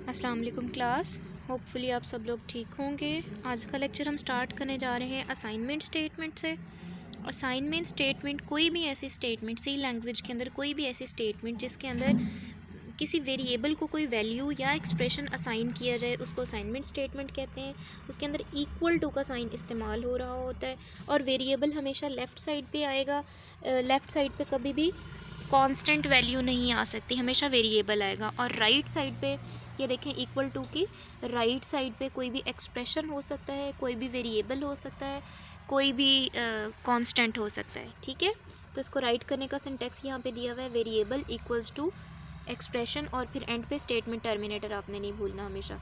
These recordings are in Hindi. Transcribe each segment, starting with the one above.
अस्सलाम वालेकुम क्लास। होपफुली आप सब लोग ठीक होंगे। आज का लेक्चर हम स्टार्ट करने जा रहे हैं असाइनमेंट स्टेटमेंट से। असाइनमेंट स्टेटमेंट कोई भी ऐसी स्टेटमेंट सी लैंग्वेज के अंदर कोई भी ऐसी स्टेटमेंट जिसके अंदर किसी वेरिएबल को कोई वैल्यू या एक्सप्रेशन असाइन किया जाए उसको असाइनमेंट स्टेटमेंट कहते हैं। उसके अंदर इक्वल टू का साइन इस्तेमाल हो रहा होता है और वेरिएबल हमेशा लेफ़्ट साइड पे आएगा। लेफ़्ट साइड पे कभी भी कांस्टेंट वैल्यू नहीं आ सकती, हमेशा वेरिएबल आएगा। और राइट साइड पे ये देखें, इक्वल टू की राइट साइड पे कोई भी एक्सप्रेशन हो सकता है, कोई भी वेरिएबल हो सकता है, कोई भी कांस्टेंट हो सकता है। ठीक है, तो इसको राइट करने का सिंटेक्स यहाँ पे दिया हुआ है, वेरिएबल इक्वल्स टू एक्सप्रेशन और फिर एंड पे स्टेटमेंट टर्मिनेटर आपने नहीं भूलना हमेशा।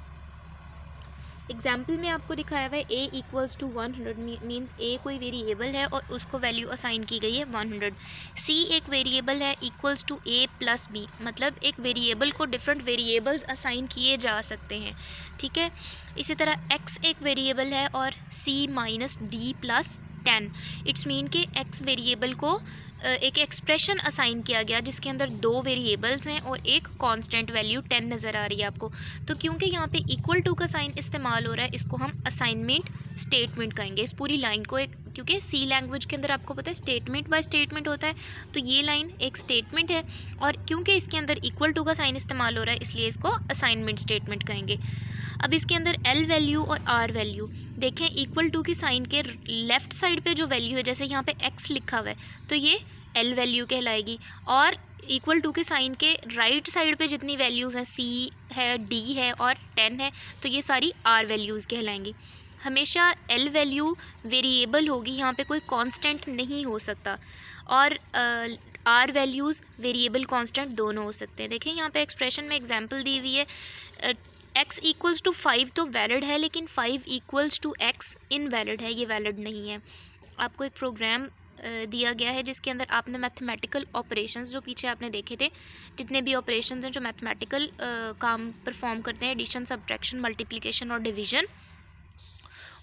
एग्जाम्पल में आपको दिखाया हुआ है a equals to 100 means a कोई वेरिएबल है और उसको वैल्यू असाइन की गई है 100। c एक वेरिएबल है equals to a plus b, मतलब एक वेरिएबल को डिफरेंट वेरिएबल्स असाइन किए जा सकते हैं। ठीक है, इसी तरह x एक वेरिएबल है और c minus d plus 10। It's mean कि x वेरिएबल को एक एक्सप्रेशन असाइन किया गया जिसके अंदर दो वेरिएबल्स हैं और एक कांस्टेंट वैल्यू 10 नज़र आ रही है आपको। तो क्योंकि यहाँ पे इक्वल टू का साइन इस्तेमाल हो रहा है, इसको हम असाइनमेंट स्टेटमेंट कहेंगे इस पूरी लाइन को। एक क्योंकि सी लैंग्वेज के अंदर आपको पता है स्टेटमेंट बाय स्टेटमेंट होता है, तो ये लाइन एक स्टेटमेंट है और क्योंकि इसके अंदर इक्वल टू का साइन इस्तेमाल हो रहा है इसलिए इसको असाइनमेंट स्टेटमेंट कहेंगे। अब इसके अंदर एल वैल्यू और आर वैल्यू देखें, इक्वल टू की साइन के लेफ़्ट साइड पे जो वैल्यू है, जैसे यहाँ पे एक्स लिखा हुआ है तो ये एल वैल्यू कहलाएगी, और इक्वल टू के साइन के राइट साइड पे जितनी वैल्यूज़ हैं, सी है, डी है और 10 है, तो ये सारी आर वैल्यूज़ कहलाएंगी। हमेशा एल वैल्यू वेरिएबल होगी, यहाँ पे कोई कांस्टेंट नहीं हो सकता, और आर वैल्यूज़ वेरिएबल कांस्टेंट दोनों हो सकते हैं। देखें यहाँ पे एक्सप्रेशन में एग्जांपल दी हुई है, x इक्वल्स टू 5 तो वैलिड है, लेकिन 5 इक्वल्स टू x इनवैलिड है, ये वैलिड नहीं है। आपको एक प्रोग्राम दिया गया है जिसके अंदर आपने मैथमेटिकल ऑपरेशंस जो पीछे आपने देखे थे, जितने भी ऑपरेशंस हैं जो मैथमेटिकल काम परफॉर्म करते हैं, एडिशन, सब्ट्रैक्शन, मल्टीप्लिकेशन और डिवीज़न,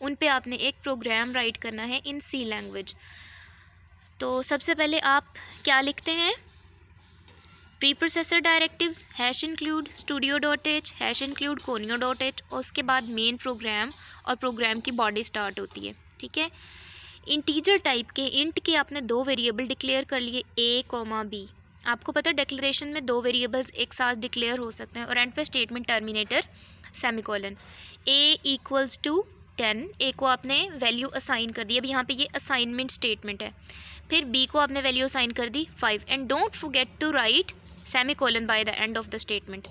उन पे आपने एक प्रोग्राम राइट करना है इन सी लैंग्वेज। तो सबसे पहले आप क्या लिखते हैं, pre processor directive hash include studio.h hash include conio.h, और उसके बाद मेन प्रोग्राम और प्रोग्राम की बॉडी स्टार्ट होती है। ठीक है, इंटीजर टाइप के इंट के आपने दो वेरिएबल डिक्लेयर कर लिए a, b। आपको पता है डिक्लेरेशन में दो वेरिएबल्स एक साथ डिक्लेयर हो सकते हैं, और एंड पे statement terminator semicolon. a equals to 10, a को आपने वैल्यू असाइन कर दी, अब यहाँ पे ये असाइनमेंट स्टेटमेंट है। फिर b को आपने वैल्यू असाइन कर दी 5, and don't forget to write semicolon by the end of the statement.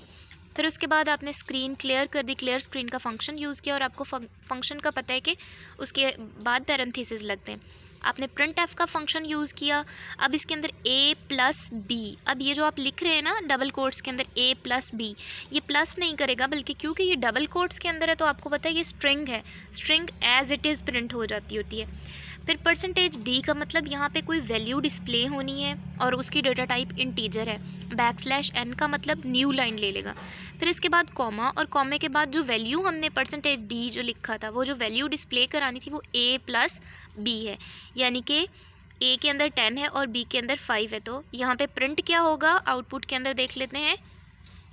फिर उसके बाद आपने स्क्रीन क्लियर कर दी, क्लियर स्क्रीन का फंक्शन यूज़ किया, और आपको फंक्शन का पता है कि उसके बाद पैरेंथेसिस लगते हैं। आपने प्रिंट एफ का फंक्शन यूज़ किया। अब इसके अंदर a प्लस बी, अब ये जो आप लिख रहे हैं ना डबल कोट्स के अंदर a प्लस बी, ये प्लस नहीं करेगा, बल्कि क्योंकि ये डबल कोट्स के अंदर है तो आपको पता है ये स्ट्रिंग है, string as it is print हो जाती होती है। फिर परसेंटेज डी का मतलब यहाँ पे कोई वैल्यू डिस्प्ले होनी है और उसकी डेटा टाइप इंटीजर है। बैकस्लैश एन का मतलब न्यू लाइन ले लेगा। फिर इसके बाद कॉमा, और कॉमे के बाद जो वैल्यू हमने परसेंटेज डी जो लिखा था, वो जो वैल्यू डिस्प्ले करानी थी वो a प्लस बी है, यानी कि a के अंदर 10 है और b के अंदर 5 है। तो यहाँ पे प्रिंट क्या होगा, आउटपुट के अंदर देख लेते हैं।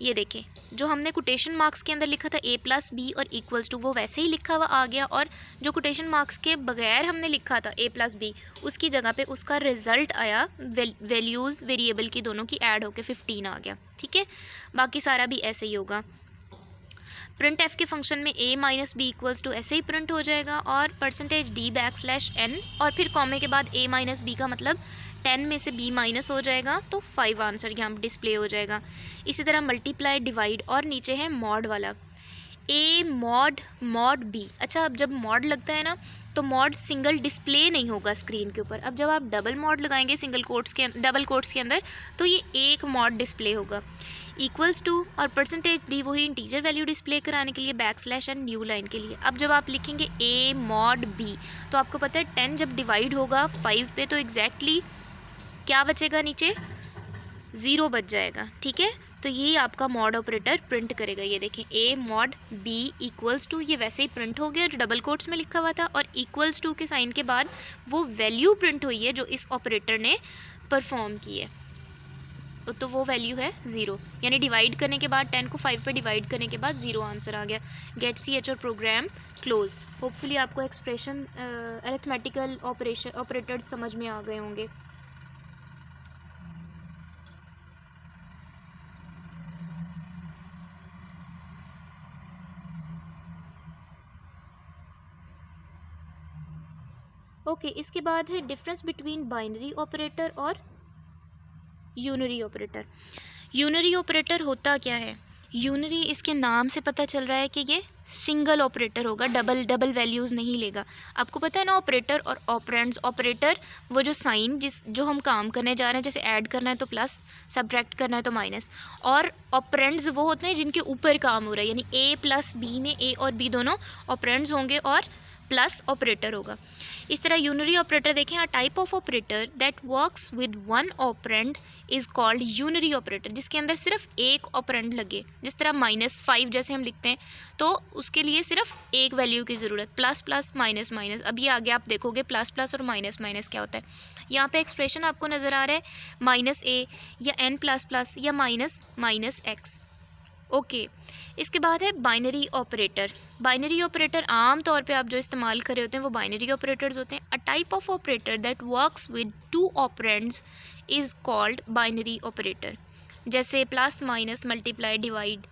ये देखें, जो हमने कोटेशन मार्क्स के अंदर लिखा था a प्लस बी और इक्वल्स टू, वो वैसे ही लिखा हुआ आ गया, और जो कोटेशन मार्क्स के बगैर हमने लिखा था a प्लस बी, उसकी जगह पे उसका रिज़ल्ट आया, वैल्यूज़ वेरिएबल की दोनों की ऐड होकर 15 आ गया। ठीक है, बाकी सारा भी ऐसे ही होगा। प्रिंट एफ के फंक्शन में a minus B equals to ऐसे ही प्रिंट हो जाएगा, और परसेंटेज डी बैकस्लैश एन, और फिर कॉमे के बाद a माइनस बी का मतलब 10 में से b माइनस हो जाएगा, तो 5 आंसर यहाँ पर डिस्प्ले हो जाएगा। इसी तरह मल्टीप्लाई, डिवाइड, और नीचे है मॉड वाला, a मॉड b। अच्छा, अब जब मॉड लगता है ना तो मॉड सिंगल डिस्प्ले नहीं होगा स्क्रीन के ऊपर। अब जब आप डबल मॉड लगाएंगे डबल कोट्स के अंदर तो ये एक मॉड डिस्प्ले होगा। इक्वल्स टू और परसेंटेज डी वही इंटीजर वैल्यू डिस्प्ले कराने के लिए, बैकस्लैश एंड न्यू लाइन के लिए। अब जब आप लिखेंगे a मॉड b तो आपको पता है 10 जब डिवाइड होगा 5 पे तो एग्जैक्टली क्या बचेगा, नीचे 0 बच जाएगा। ठीक है, तो यही आपका मॉड ऑपरेटर प्रिंट करेगा। ये देखें, a mod b equals to, ये वैसे ही प्रिंट हो गया जो डबल कोट्स में लिखा हुआ था, और इक्वल्स टू के साइन के बाद वो वैल्यू प्रिंट हुई है जो इस ऑपरेटर ने परफॉर्म की है। तो वो वैल्यू है 0, यानी डिवाइड करने के बाद 10 को 5 पे डिवाइड करने के बाद 0 आंसर आ गया। गेट CH और प्रोग्राम क्लोज। होपफुली आपको एक्सप्रेशन अरिथमेटिकल ऑपरेटर्स समझ में आ गए होंगे। ओके, इसके बाद है डिफरेंस बिटवीन बाइनरी ऑपरेटर और यूनरी ऑपरेटर। यूनरी ऑपरेटर होता क्या है? यूनरी इसके नाम से पता चल रहा है कि ये सिंगल ऑपरेटर होगा, डबल वैल्यूज़ नहीं लेगा। आपको पता है ना ऑपरेटर और ऑपरेंड्स। ऑपरेटर वो जो साइन जो हम काम करने जा रहे हैं, जैसे ऐड करना है तो प्लस, सब्ट्रैक्ट करना है तो माइनस, और ऑपरेंड्स वो होते हैं जिनके ऊपर काम हो रहा है, यानी ए प्लस बी में ए और बी दोनों ऑपरेंड्स होंगे और प्लस ऑपरेटर होगा। इस तरह यूनरी ऑपरेटर देखें, a type of operator that works with one operand is called unary operator, जिसके अंदर सिर्फ एक ऑपरेंड लगे। जिस तरह -5 जैसे हम लिखते हैं तो उसके लिए सिर्फ एक वैल्यू की ज़रूरत, प्लस प्लस माइनस माइनस। अब ये आगे आप देखोगे प्लस प्लस और माइनस माइनस क्या होता है। यहाँ पे एक्सप्रेशन आपको नज़र आ रहा है -a या n++ या -x। ओके, इसके बाद है बाइनरी ऑपरेटर। बाइनरी ऑपरेटर आम तौर पे आप जो इस्तेमाल कर रहे होते हैं वो बाइनरी ऑपरेटर्स होते हैं। A type of operator that works with 2 operands is called binary operator, जैसे प्लस माइनस मल्टीप्लाई डिवाइड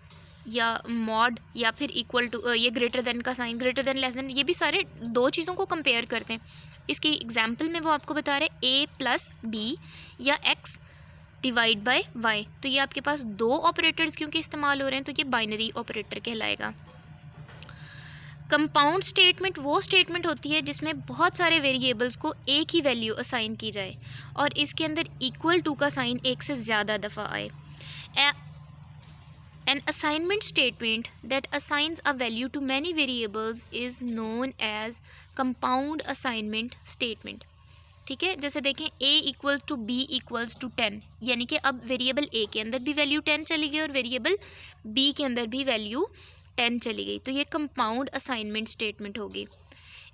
या मॉड या फिर इक्वल टू, ये ग्रेटर देन का sign, greater than less than, ये भी सारे दो चीज़ों को कंपेयर करते हैं। इसकी एग्जाम्पल में वो आपको बता रहे हैं a+b या x डिवाइड बाय y। तो ये आपके पास दो ऑपरेटर्स क्योंकि इस्तेमाल हो रहे हैं, तो ये बाइनरी ऑपरेटर कहलाएगा। कंपाउंड स्टेटमेंट वो स्टेटमेंट होती है जिसमें बहुत सारे वेरिएबल्स को एक ही वैल्यू असाइन की जाए और इसके अंदर इक्वल टू का साइन एक से ज़्यादा दफ़ा आए। An assignment statement that assigns a value to many variables is known as compound assignment statement। ठीक है, जैसे देखें a equals to b equals to 10, यानी कि अब वेरिएबल a के अंदर भी वैल्यू 10 चली गई और वेरिएबल b के अंदर भी वैल्यू 10 चली गई, तो ये कंपाउंड असाइनमेंट स्टेटमेंट होगी।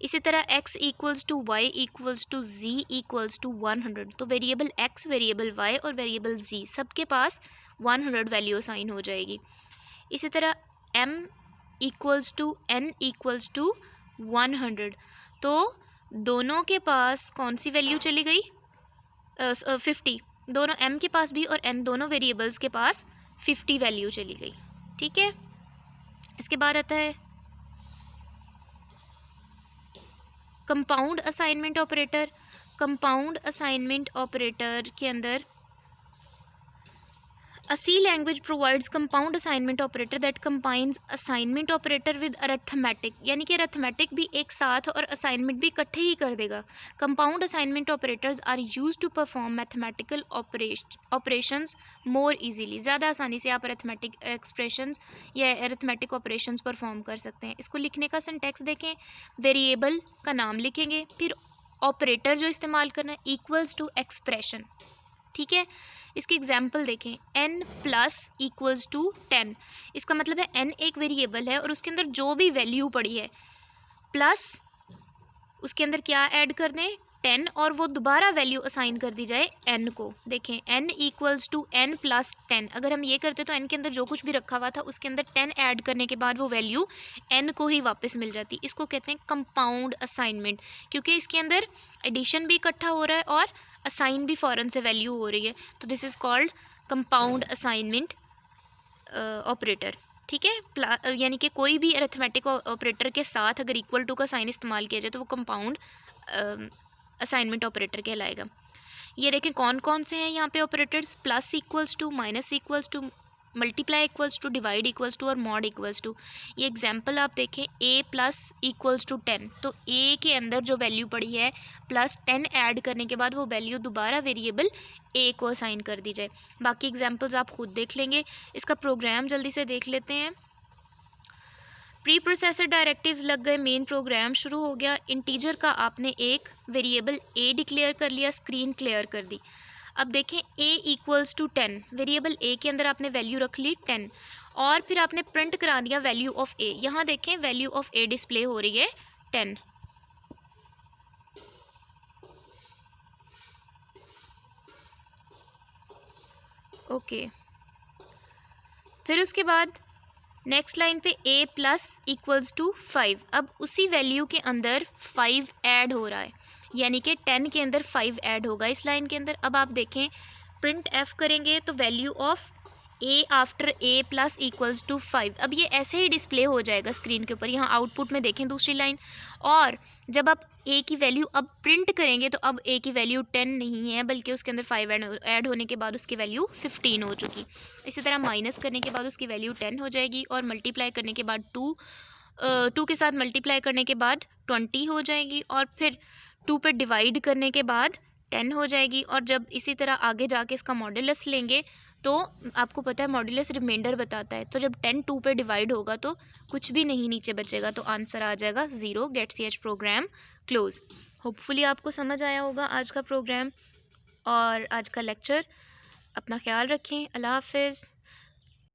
इसी तरह x equals to y equals to z equals to 100, तो वेरिएबल x, वेरिएबल y और वेरिएबल z सबके पास 100 वैल्यू असाइन हो जाएगी। इसी तरह m equals to n equals to 100, तो दोनों के पास कौन सी वैल्यू चली गई? 50। दोनों m के पास भी और n दोनों वेरिएबल्स के पास 50 वैल्यू चली गई। ठीक है, इसके बाद आता है compound assignment operator. Compound assignment operator के अंदर A C language provides compound assignment operator that combines assignment operator with arithmetic, यानी कि arithmetic भी एक साथ और assignment भी इकट्ठे ही कर देगा। Compound assignment operators are used to perform mathematical operations more easily, ज़्यादा आसानी से आप arithmetic expressions या arithmetic operations perform कर सकते हैं। इसको लिखने का syntax देखें, वेरिएबल का नाम लिखेंगे, फिर ऑपरेटर जो इस्तेमाल करना है इक्वल्स टू एक्सप्रेशन। ठीक है, इसकी एग्जाम्पल देखें, n प्लस इक्वल्स टू 10, इसका मतलब है n एक वेरिएबल है और उसके अंदर जो भी वैल्यू पड़ी है प्लस उसके अंदर क्या ऐड कर दें, 10, और वो दोबारा वैल्यू असाइन कर दी जाए n को। देखें n equals to n plus 10, अगर हम ये करते तो n के अंदर जो कुछ भी रखा हुआ था उसके अंदर 10 ऐड करने के बाद वो वैल्यू n को ही वापस मिल जाती। इसको कहते हैं कंपाउंड असाइनमेंट, क्योंकि इसके अंदर एडिशन भी इकट्ठा हो रहा है और असाइन भी फ़ौरन से वैल्यू हो रही है, तो this is called compound assignment operator. ठीक है, यानी कि कोई भी अरिथमेटिक ऑपरेटर के साथ अगर इक्वल टू का साइन इस्तेमाल किया जाए तो वो कंपाउंड असाइनमेंट ऑपरेटर कहलाएगा। ये देखें कौन कौन से हैं यहाँ पे operators, plus equals to, minus equals to, multiply equals to, divide equals to और मॉड इक्वल्स टू। ये एग्जांपल आप देखें, a प्लस इक्वल्स टू 10, तो a के अंदर जो वैल्यू पड़ी है प्लस 10 ऐड करने के बाद वो वैल्यू दोबारा वेरिएबल a को असाइन कर दी जाए। बाकी एग्जांपल्स आप खुद देख लेंगे, इसका प्रोग्राम जल्दी से देख लेते हैं। प्री प्रोसेसर डायरेक्टिव्स लग गए, मेन प्रोग्राम शुरू हो गया। इंटीजर का आपने एक वेरिएबल a डिक्लेयर कर लिया, स्क्रीन क्लियर कर दी। अब देखें a equals to 10, variable a के अंदर आपने वैल्यू रख ली 10 और फिर आपने प्रिंट करा दिया वैल्यू ऑफ a। यहाँ देखें वैल्यू ऑफ a डिस्प्ले हो रही है 10। ओके। फिर उसके बाद नेक्स्ट लाइन पे a प्लस इक्वल्स टू 5। अब उसी वैल्यू के अंदर 5 ऐड हो रहा है, यानी कि 10 के अंदर 5 ऐड होगा इस लाइन के अंदर। अब आप देखें प्रिंट f करेंगे तो value of a after a plus equals to 5, अब ये ऐसे ही डिस्प्ले हो जाएगा स्क्रीन के ऊपर। यहाँ आउटपुट में देखें दूसरी लाइन, और जब आप a की वैल्यू अब प्रिंट करेंगे तो अब a की वैल्यू 10 नहीं है, बल्कि उसके अंदर 5 ऐड होने के बाद उसकी वैल्यू 15 हो चुकी। इसी तरह माइनस करने के बाद उसकी वैल्यू 10 हो जाएगी, और मल्टीप्लाई करने के बाद 2 के साथ मल्टीप्लाई करने के बाद 20 हो जाएगी, और फिर 2 पे डिवाइड करने के बाद 10 हो जाएगी। और जब इसी तरह आगे जाके इसका मॉड्यूलस लेंगे तो आपको पता है मॉड्यूलस रिमाइंडर बताता है, तो जब 10 2 पे डिवाइड होगा तो कुछ भी नहीं नीचे बचेगा, तो आंसर आ जाएगा 0। Get ch program close. Hopefully आपको समझ आया होगा आज का प्रोग्राम और आज का लेक्चर। अपना ख्याल रखें। अल्लाह हाफिज़।